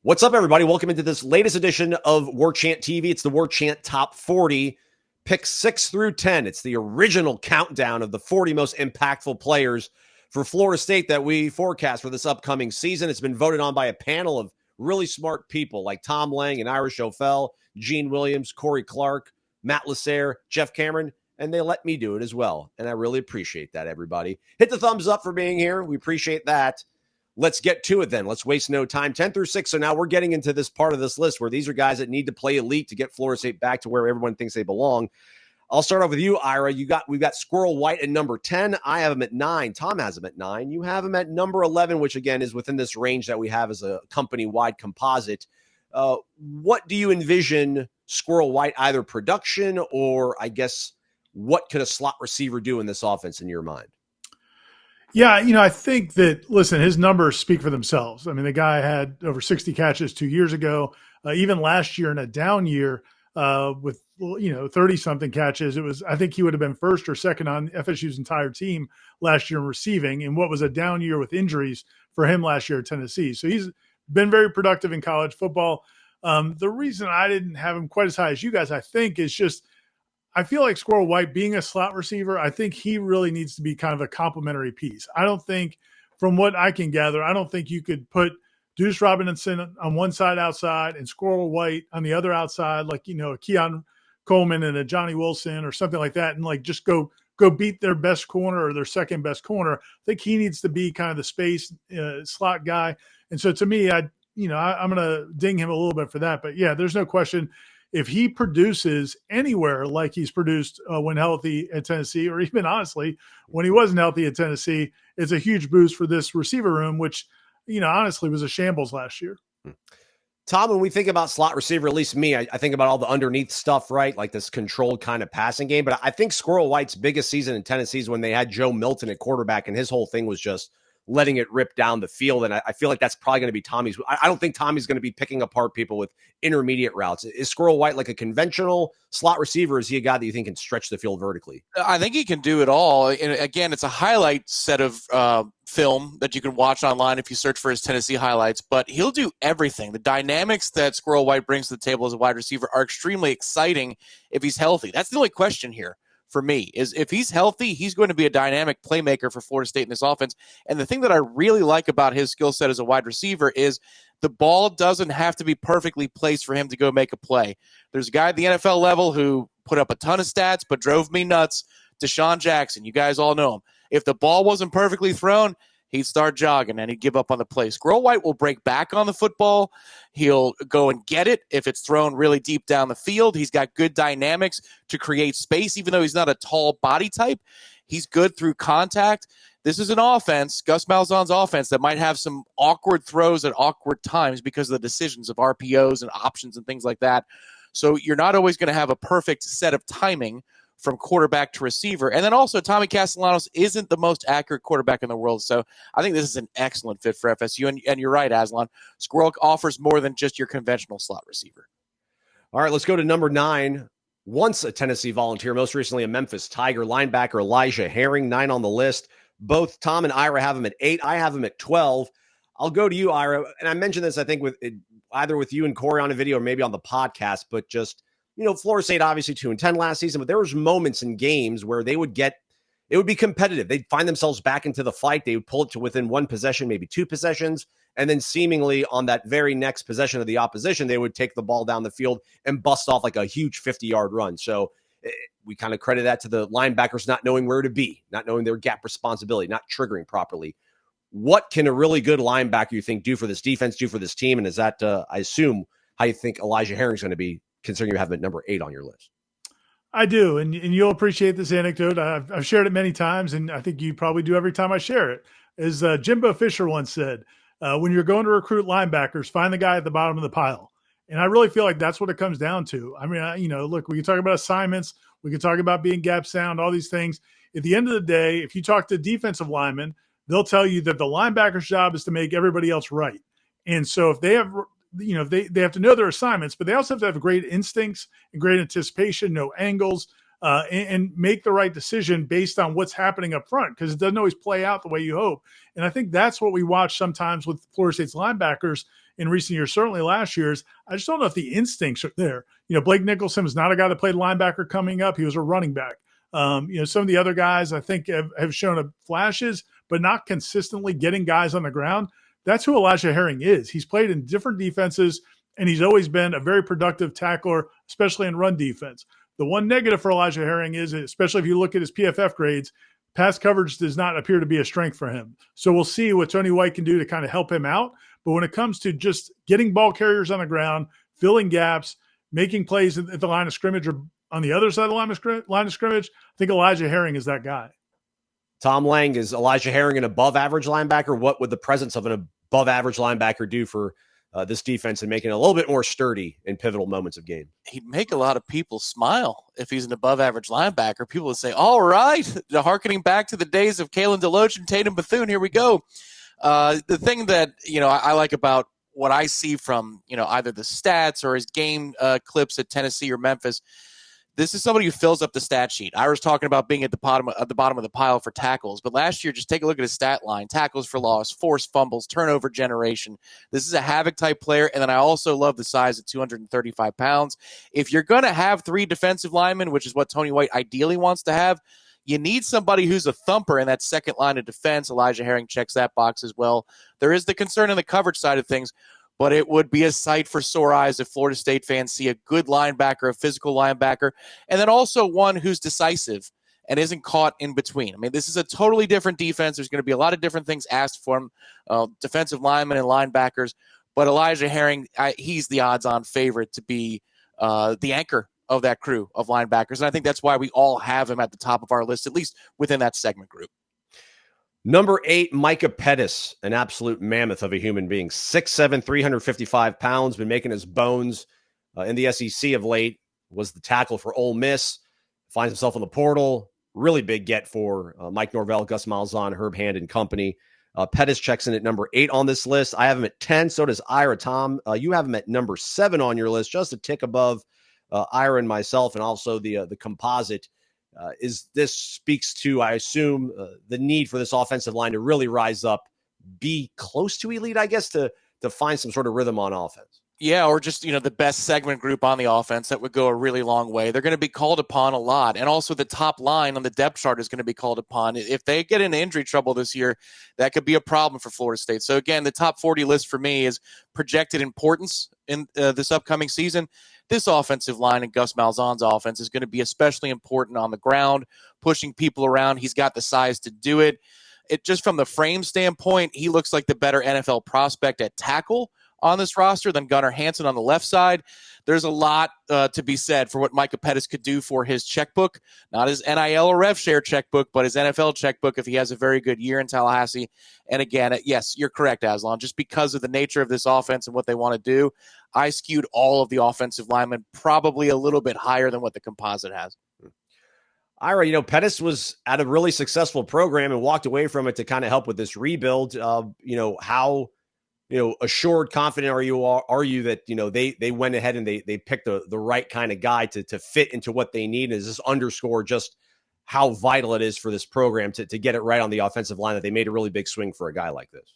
What's up, everybody? Welcome into this latest edition of Warchant TV. It's the Warchant Top 40, picks 6 through 10. It's the original countdown of the 40 most impactful players for Florida State that we forecast for this upcoming season. It's been voted on by a panel of really smart people like Tom Lang and Ira Schofel, Gene Williams, Corey Clark, Matt Lasser, Jeff Cameron, and they let me do it as well. And I really appreciate that, everybody. Hit the thumbs up for being here. We appreciate that. Let's get to it then. Let's waste no time. 10 through 6. So now we're getting into this part of this list where these are guys that need to play elite to get Florida State back to where everyone thinks they belong. I'll start off with you, Ira. We've got Squirrel White at number 10. I have him at 9. Tom has him at 9. You have him at number 11, which again is within this range that we have as a company-wide composite. What do you envision Squirrel White, either production or I guess what could a slot receiver do in this offense in your mind? Yeah, I think that, listen, his numbers speak for themselves. I mean, the guy had over 60 catches 2 years ago. Even last year in a down year with, 30-something catches, I think he would have been first or second on FSU's entire team last year in receiving, and what was a down year with injuries for him last year at Tennessee. So he's been very productive in college football. The reason I didn't have him quite as high as you guys, I think, is just I feel like Squirrel White being a slot receiver, I think he really needs to be kind of a complementary piece. I don't think, from what I can gather, I don't think you could put Deuce Robinson on one side outside and Squirrel White on the other outside, like, a Keon Coleman and a Johnny Wilson or something like that, and like just go beat their best corner or their second best corner. I think he needs to be kind of the space slot guy. And so to me, I'm going to ding him a little bit for that. But yeah, there's no question. If he produces anywhere like he's produced when healthy at Tennessee, or even honestly, when he wasn't healthy at Tennessee, it's a huge boost for this receiver room, which, honestly was a shambles last year. Tom, when we think about slot receiver, at least me, I think about all the underneath stuff, right? Like this controlled kind of passing game. But I think Squirrel White's biggest season in Tennessee is when they had Joe Milton at quarterback, and his whole thing was just letting it rip down the field. And I feel like that's probably going to be Tommy's. I don't think Tommy's going to be picking apart people with intermediate routes. Is Squirrel White like a conventional slot receiver? Or is he a guy that you think can stretch the field vertically? I think he can do it all. And again, it's a highlight set of film that you can watch online if you search for his Tennessee highlights, but he'll do everything. The dynamics that Squirrel White brings to the table as a wide receiver are extremely exciting if he's healthy. That's the only question here for me, is if he's healthy, he's going to be a dynamic playmaker for Florida State in this offense. And the thing that I really like about his skill set as a wide receiver is the ball doesn't have to be perfectly placed for him to go make a play. There's a guy at the NFL level who put up a ton of stats but drove me nuts, Deshaun Jackson. You guys all know him. If the ball wasn't perfectly thrown, he'd start jogging and he'd give up on the play. Squirrel White will break back on the football. He'll go and get it if it's thrown really deep down the field. He's got good dynamics to create space, even though he's not a tall body type. He's good through contact. This is an offense, Gus Malzahn's offense, that might have some awkward throws at awkward times because of the decisions of RPOs and options and things like that. So you're not always going to have a perfect set of timing from quarterback to receiver. And then also Tommy Castellanos isn't the most accurate quarterback in the world. So I think this is an excellent fit for FSU. And you're right, Aslan. Squirrel offers more than just your conventional slot receiver. All right, let's go to number 9. Once a Tennessee Volunteer, most recently a Memphis Tiger, linebacker Elijah Herring, 9 on the list. Both Tom and Ira have him at 8. I have him at 12. I'll go to you, Ira. And I mentioned this, I think, with either with you and Corey on a video or maybe on the podcast, but just Florida State obviously 2-10 last season, but there was moments in games where it would be competitive. They'd find themselves back into the fight. They would pull it to within one possession, maybe 2 possessions. And then seemingly on that very next possession of the opposition, they would take the ball down the field and bust off like a huge 50-yard run. So we kind of credit that to the linebackers not knowing where to be, not knowing their gap responsibility, not triggering properly. What can a really good linebacker, you think, do for this defense, do for this team? And is that, I assume, how you think Elijah Herring's going to be, considering you have him at number 8 on your list? I do, and you'll appreciate this anecdote. I've shared it many times, and I think you probably do every time I share it. As Jimbo Fisher once said, when you're going to recruit linebackers, find the guy at the bottom of the pile. And I really feel like that's what it comes down to. I mean, look, we can talk about assignments. We can talk about being gap sound, all these things. At the end of the day, if you talk to defensive linemen, they'll tell you that the linebacker's job is to make everybody else right. And so if they have they have to know their assignments, but they also have to have great instincts and great anticipation, know angles, and make the right decision based on what's happening up front, because it doesn't always play out the way you hope. And I think that's what we watch sometimes with Florida State's linebackers in recent years, certainly last year's. I just don't know if the instincts are there. Blake Nicholson is not a guy that played linebacker coming up. He was a running back. Some of the other guys I think have shown flashes, but not consistently getting guys on the ground. That's who Elijah Herring is. He's played in different defenses, and he's always been a very productive tackler, especially in run defense. The one negative for Elijah Herring is, especially if you look at his PFF grades, pass coverage does not appear to be a strength for him. So we'll see what Tony White can do to kind of help him out. But when it comes to just getting ball carriers on the ground, filling gaps, making plays at the line of scrimmage or on the other side of the line of scrimmage, I think Elijah Herring is that guy. Tom Lang, is Elijah Herring an above-average linebacker? What would the presence of an above-average linebacker do for this defense and making it a little bit more sturdy in pivotal moments of game? He'd make a lot of people smile if he's an above-average linebacker. People would say, all right, harkening back to the days of Kalen DeLoach and Tatum Bethune, here we go. The thing that, I like about what I see from, either the stats or his game clips at Tennessee or Memphis, this is somebody who fills up the stat sheet. I was talking about being at the bottom of the pile for tackles, but last year, just take a look at his stat line: tackles for loss, forced fumbles, turnover generation. This is a havoc type player, and then I also love the size at 235 pounds. If you're going to have 3 defensive linemen, which is what Tony White ideally wants to have, you need somebody who's a thumper in that second line of defense. Elijah Herring checks that box as well. There is the concern on the coverage side of things, but it would be a sight for sore eyes if Florida State fans see a good linebacker, a physical linebacker, and then also one who's decisive and isn't caught in between. I mean, this is a totally different defense. There's going to be a lot of different things asked for him, defensive linemen and linebackers, but Elijah Herring, he's the odds-on favorite to be the anchor of that crew of linebackers, and I think that's why we all have him at the top of our list, at least within that segment group. Number 8, Micah Pettis, an absolute mammoth of a human being. 6'7", 355 pounds, been making his bones in the SEC of late, was the tackle for Ole Miss, finds himself in the portal. Really big get for Mike Norvell, Gus Malzahn, Herb Hand and company. Pettis checks in at number 8 on this list. I have him at 10, so does Ira. Tom, you have him at number 7 on your list, just a tick above Ira and myself, and also the composite. This speaks to, I assume, the need for this offensive line to really rise up, be close to elite, I guess, to find some sort of rhythm on offense. Yeah, or just, the best segment group on the offense that would go a really long way. They're going to be called upon a lot. And also the top line on the depth chart is going to be called upon. If they get into injury trouble this year, that could be a problem for Florida State. So again, the top 40 list for me is projected importance in this upcoming season. This offensive line and Gus Malzahn's offense is going to be especially important on the ground, pushing people around. He's got the size to do it. It just from the frame standpoint, he looks like the better NFL prospect at tackle on this roster than Gunnar Hansen on the left side. There's a lot to be said for what Micah Pettis could do for his checkbook, not his NIL or rev share checkbook, but his NFL checkbook if he has a very good year in Tallahassee. And again, yes, you're correct, Aslan. Just because of the nature of this offense and what they want to do, I skewed all of the offensive linemen probably a little bit higher than what the composite has. Ira, Pettis was at a really successful program and walked away from it to kind of help with this rebuild. How assured, confident are you that, they went ahead and they picked the right kind of guy to fit into what they need? And does this underscore just how vital it is for this program to get it right on the offensive line, that they made a really big swing for a guy like this?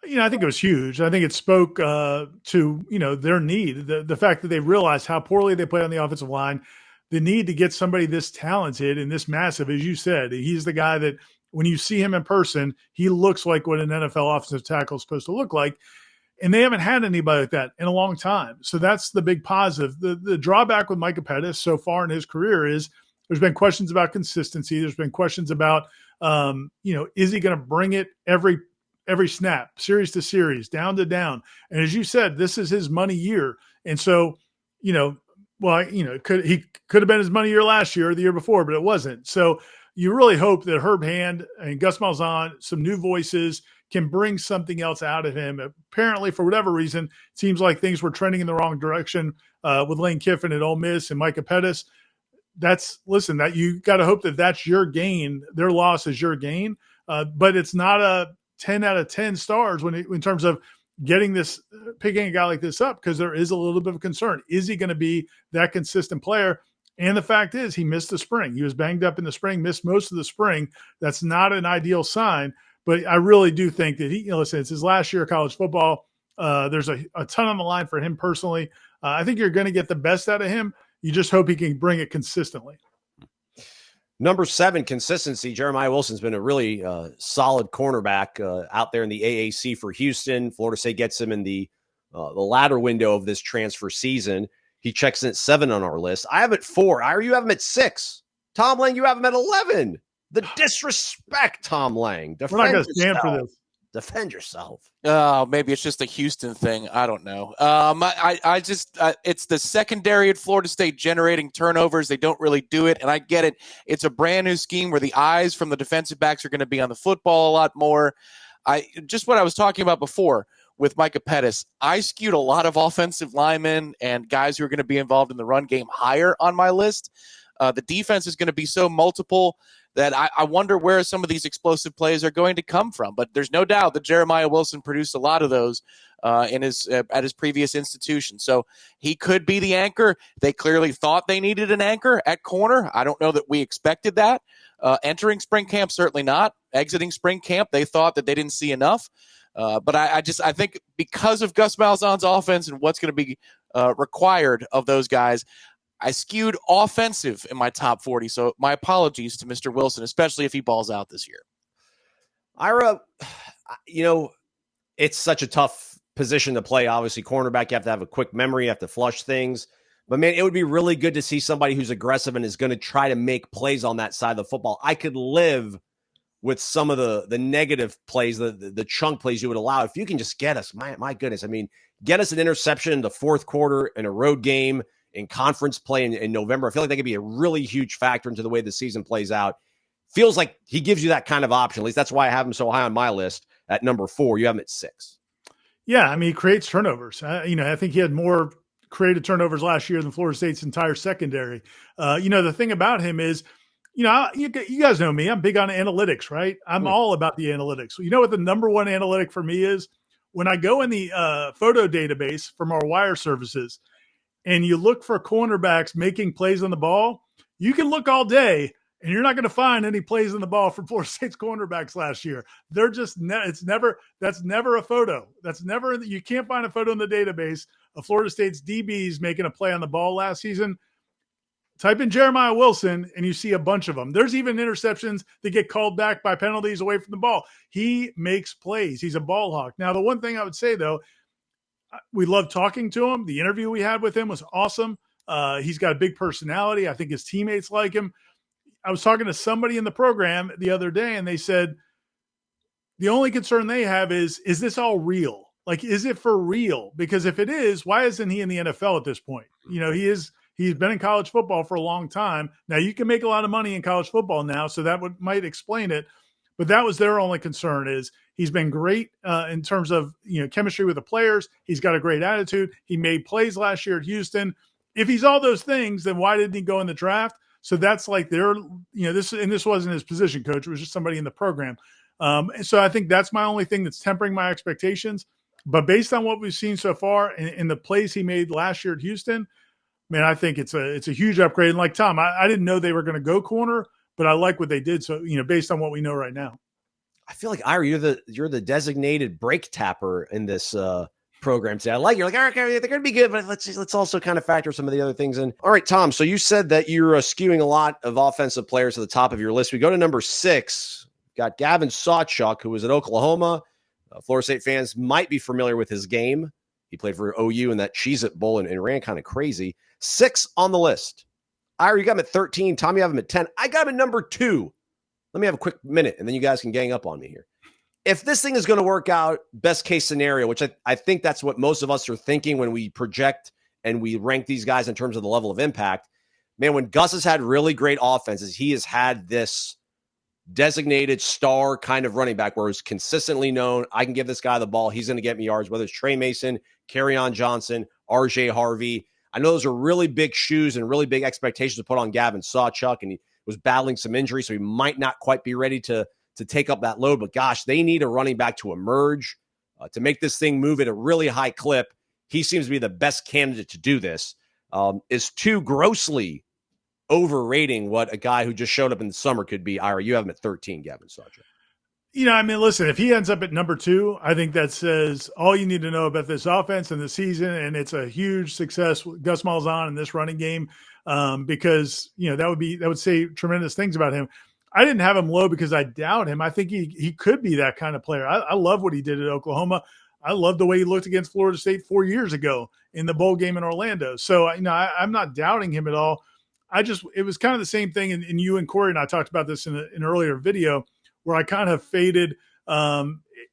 I think it was huge. I think it spoke to, their need, the fact that they realized how poorly they played on the offensive line, the need to get somebody this talented and this massive. As you said, he's the guy that when you see him in person, he looks like what an NFL offensive tackle is supposed to look like. And they haven't had anybody like that in a long time. So that's the big positive. The drawback with Micah Pettis so far in his career is there's been questions about consistency. There's been questions about, is he going to bring it every snap, series to series, down to down? And as you said, this is his money year. And so, he could have been his money year last year or the year before, but it wasn't. So you really hope that Herb Hand and Gus Malzahn, some new voices, can bring something else out of him. Apparently, for whatever reason, it seems like things were trending in the wrong direction with Lane Kiffin at Ole Miss and Micah Pettis. That you got to hope that that's your gain. Their loss is your gain, but it's not a 10 out of 10 stars in terms of picking a guy like this up, because there is a little bit of concern. Is he going to be that consistent player? And the fact is, he missed the spring. He was banged up in the spring, missed most of the spring. That's not an ideal sign, but I really do think that it's his last year of college football. There's a ton on the line for him personally. I think you're going to get the best out of him. You just hope he can bring it consistently. Number 7, consistency. Jeremiah Wilson's been a really solid cornerback out there in the AAC for Houston. Florida State gets him in the latter window of this transfer season. He checks in at 7 on our list. I have it 4. Ira, you have him at 6. Tom Lang, you have him at 11. The disrespect, Tom Lang. We're not going to stand for this. Defend yourself. Maybe it's just a Houston thing. I don't know. It's the secondary at Florida State generating turnovers. They don't really do it, and I get it. It's a brand new scheme where the eyes from the defensive backs are going to be on the football a lot more. Just what I was talking about before with Micah Pettis, I skewed a lot of offensive linemen and guys who are going to be involved in the run game higher on my list. The defense is going to be so multiple that I wonder where some of these explosive plays are going to come from. But there's no doubt that Jeremiah Wilson produced a lot of those at his previous institution. So he could be the anchor. They clearly thought they needed an anchor at corner. I don't know that we expected that. Entering spring camp, certainly not. Exiting spring camp, they thought that they didn't see enough. But I think because of Gus Malzahn's offense and what's going to be required of those guys, I skewed offensive in my top 40, so my apologies to Mr. Wilson, especially if he balls out this year. Ira, it's such a tough position to play. Obviously, cornerback, you have to have a quick memory, you have to flush things. But, man, it would be really good to see somebody who's aggressive and is going to try to make plays on that side of the football. I could live with some of the negative plays, the chunk plays you would allow. If you can just get us, my goodness, get us an interception in the fourth quarter in a road game, in conference play in November. I feel like that could be a really huge factor into the way the season plays out. Feels like he gives you that kind of option. At least that's why I have him so high on my list at number 4. You have him at 6. Yeah, he creates turnovers. I think he had more created turnovers last year than Florida State's entire secondary. The thing about him is, you guys know me. I'm big on analytics, right? I'm all about the analytics. You know what the number one analytic for me is? When I go in the photo database from our wire services, and you look for cornerbacks making plays on the ball, you can look all day and you're not going to find any plays on the ball from Florida State's cornerbacks last year. They're just, that's never a photo. You can't find a photo in the database of Florida State's DBs making a play on the ball last season. Type in Jeremiah Wilson and you see a bunch of them. There's even interceptions that get called back by penalties away from the ball. He makes plays. He's a ball hawk. Now, the one thing I would say, though, we love talking to him. The interview we had with him was awesome. He's got a big personality. I think his teammates like him. I was talking to somebody in the program the other day, and they said the only concern they have is this all real? Like, is it for real? Because if it is, why isn't he in the NFL at this point? He's been in college football for a long time. Now, you can make a lot of money in college football now, so that might explain it. But that was their only concern is he's been great in terms of chemistry with the players. He's got a great attitude. He made plays last year at Houston. If he's all those things, then why didn't he go in the draft? So that's like this wasn't his position coach. It was just somebody in the program. So I think that's my only thing that's tempering my expectations. But based on what we've seen so far in the plays he made last year at Houston, man, I think it's a huge upgrade. And like Tom, I didn't know they were going to go corner, but I like what they did. So, based on what we know right now. I feel like, Ira, you're the designated break tapper in this program today. I like you're like, all right, they're going to be good, but let's also kind of factor some of the other things in. All right, Tom. So you said that you're skewing a lot of offensive players to the top of your list. We go to number 6. Got Gavin Sachuk, who was at Oklahoma. Florida State fans might be familiar with his game. He played for OU in that Cheez-It Bowl and ran kind of crazy. 6 on the list. Ira, you got him at 13. Tom, you have him at 10. I got him at number 2. Let me have a quick minute, and then you guys can gang up on me here. If this thing is going to work out, best case scenario, which I think that's what most of us are thinking when we project and we rank these guys in terms of the level of impact. Man, when Gus has had really great offenses, he has had this designated star kind of running back where it's consistently known, I can give this guy the ball, he's going to get me yards, whether it's Trey Mason, Kerryon Johnson, RJ Harvey. I know those are really big shoes and really big expectations to put on Gavin Sachuk, and he was battling some injury, so he might not quite be ready to take up that load. But gosh, they need a running back to emerge, to make this thing move at a really high clip. He seems to be the best candidate to do this. Is too grossly overrating what a guy who just showed up in the summer could be. Ira, you have him at 13, Gavin Sachuk. I mean, listen, if he ends up at number 2, I think that says all you need to know about this offense and the season, and it's a huge success with Gus Malzahn in this running game, because that would say tremendous things about him. I didn't have him low because I doubt him. I think he could be that kind of player. I love what he did at Oklahoma. I love the way he looked against Florida State 4 years ago in the bowl game in Orlando. So I'm not doubting him at all. It was kind of the same thing, and you and Corey and I talked about this in an earlier video, where I kind of faded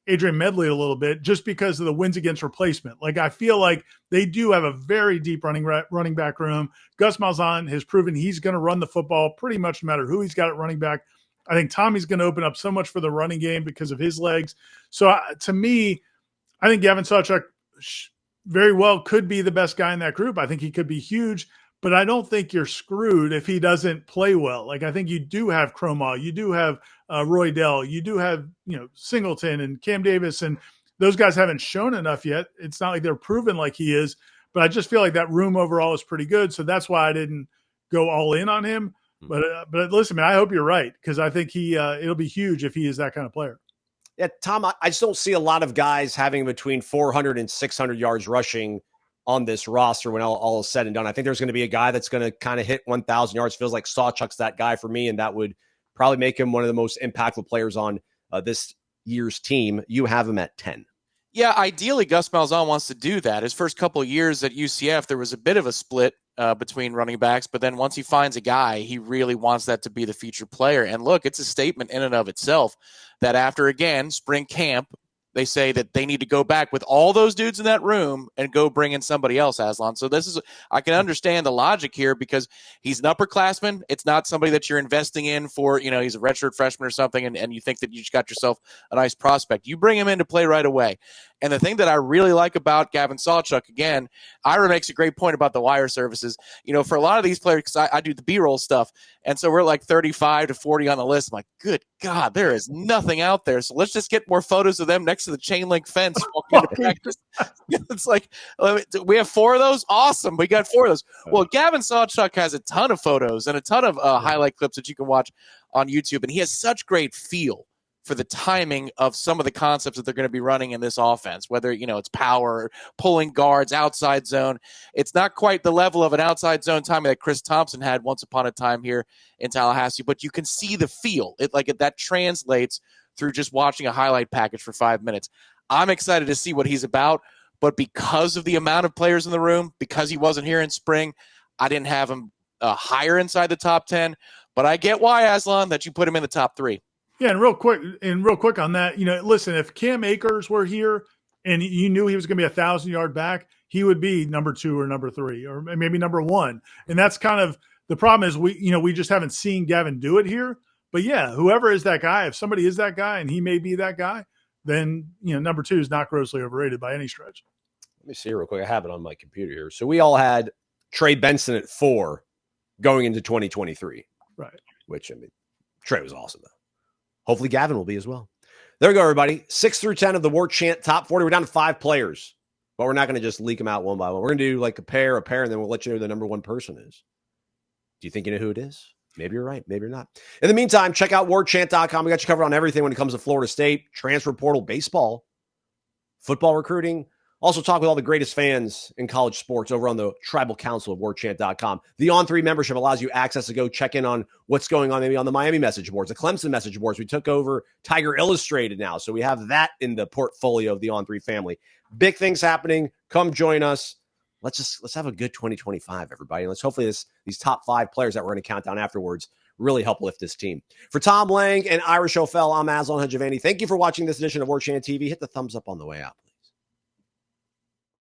Adrian Medley a little bit just because of the wins against replacement. Like, I feel like they do have a very deep running back room. Gus Malzahn has proven he's going to run the football pretty much no matter who he's got at running back. I think Tommy's going to open up so much for the running game because of his legs. So to me, I think Gavin Sachuk very well could be the best guy in that group. I think he could be huge, but I don't think you're screwed if he doesn't play well. Like, I think you do have Cromwell, you do have Roy Dell, you do have Singleton and Cam Davis, and those guys haven't shown enough yet. It's not like they're proven like he is, but I just feel like that room overall is pretty good. So that's why I didn't go all in on him. But listen, man, I hope you're right, because I think it'll be huge if he is that kind of player. Yeah, Tom, I just don't see a lot of guys having between 400 and 600 yards rushing on this roster when all is said and done. I think there's going to be a guy that's going to kind of hit 1,000 yards. Feels like Sawchuk's that guy for me, and that would probably make him one of the most impactful players on this year's team. You have him at 10. Yeah, ideally, Gus Malzahn wants to do that. His first couple of years at UCF, there was a bit of a split between running backs, but then once he finds a guy, he really wants that to be the featured player. And look, it's a statement in and of itself that after, again, spring camp, they say that they need to go back with all those dudes in that room and go bring in somebody else, Aslan. So I can understand the logic here, because he's an upperclassman. It's not somebody that you're investing in for, he's a redshirt freshman or something, and you think that you just got yourself a nice prospect. You bring him in to play right away. And the thing that I really like about Gavin Sachuk, again, Ira makes a great point about the wire services. For a lot of these players, because I do the B-roll stuff, and so we're like 35 to 40 on the list. I'm like, good God, there is nothing out there. So let's just get more photos of them next to the chain link fence walking into practice. It's like, we have 4 of those? Awesome. We got 4 of those. Well, Gavin Sachuk has a ton of photos and a ton of highlight clips that you can watch on YouTube, and he has such great feel for the timing of some of the concepts that they're going to be running in this offense, whether, it's power, pulling guards, outside zone. It's not quite the level of an outside zone timing that Chris Thompson had once upon a time here in Tallahassee, but you can see the feel. That translates through just watching a highlight package for 5 minutes. I'm excited to see what he's about, but because of the amount of players in the room, because he wasn't here in spring, I didn't have him higher inside the top 10, but I get why, Aslan, that you put him in the top 3. Yeah, and real quick on that, listen, if Cam Akers were here and you knew he was going to be 1,000-yard back, he would be number 2 or number 3 or maybe number 1. And that's kind of the problem is we just haven't seen Gavin do it here. But yeah, whoever is that guy, if somebody is that guy and he may be that guy, then number 2 is not grossly overrated by any stretch. Let me see real quick. I have it on my computer here. So we all had Trey Benson at 4 going into 2023. Right. Which, Trey was awesome, though. Hopefully Gavin will be as well. There we go, everybody. 6 through 10 of the Warchant top 40. We're down to 5 players, but we're not going to just leak them out one by one. We're going to do like a pair, and then we'll let you know who the number 1 person is. Do you think you know who it is? Maybe you're right. Maybe you're not. In the meantime, check out warchant.com. We got you covered on everything when it comes to Florida State, transfer portal, baseball, football recruiting. Also talk with all the greatest fans in college sports over on the tribal council of warchant.com. The On3 membership allows you access to go check in on what's going on maybe on the Miami message boards, the Clemson message boards. We took over Tiger Illustrated now, so we have that in the portfolio of the On3 family. Big things happening. Come join us. Let's have a good 2025, everybody. And let's hopefully these top 5 players that we're going to count down afterwards really help lift this team. For Tom Lang and Irish O'Fell, I'm Aslan Hajavani. Thank you for watching this edition of Warchant TV. Hit the thumbs up on the way out, please.